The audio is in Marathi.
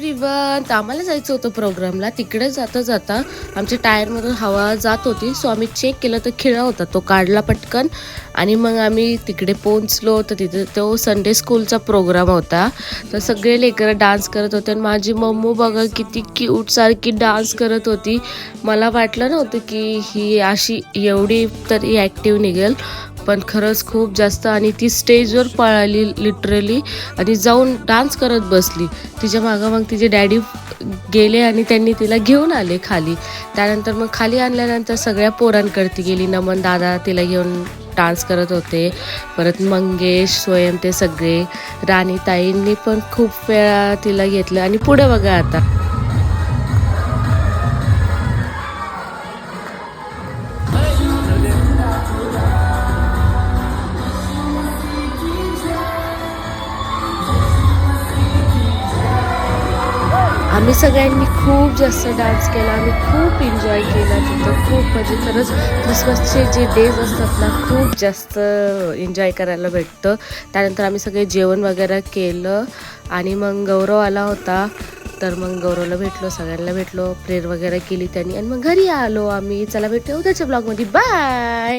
एव्हरीवन. तर आम्हाला जायचं होतं प्रोग्रामला. तिकडे जाता आमच्या टायरमधून हवा जात होती. सो आम्ही चेक केलं तर खिळा होता, तो काढला पटकन आणि मग आम्ही तिकडे पोहोचलो. तर तिथे तो संडे स्कूलचा प्रोग्राम होता. तर सगळे लेकरं डान्स करत होते आणि माझी मम्मू बघा किती क्यूट सारखी डान्स करत होती. मला वाटलं नव्हतं की ही अशी एवढी तरी ॲक्टिव्ह निघेल, पण खरंच खूप जास्त. आणि ती स्टेजवर पळाली लिटरली आणि जाऊन डान्स करत बसली. तिच्या मागं मग तिचे डॅडी गेले आणि त्यांनी तिला घेऊन आले खाली. त्यानंतर मग खाली आणल्यानंतर सगळ्या पोरांकडती गेली. नमन दादा तिला घेऊन डान्स करत होते, परत मंगेश, स्वयं, ते सगळे. राणीताईंनी पण खूप वेळा तिला घेतलं. आणि पुढे बघा आता आम्ही सगळ्यांनी खूप जास्त डान्स केला. आम्ही खूप एन्जॉय केला तिथं. खूप म्हणजे खरंच क्रिसमसचे जे डेज असतात ना, खूप जास्त एन्जॉय करायला भेटतं. त्यानंतर आम्ही सगळे जेवण वगैरे केलं आणि मग गौरव आला होता. तर मग गौरवला भेटलो, सगळ्यांना भेटलो, प्रेयर वगैरे केली त्यांनी आणि मग घरी आलो आम्ही. चला भेटू उद्याच्या ब्लॉगमध्ये. बाय.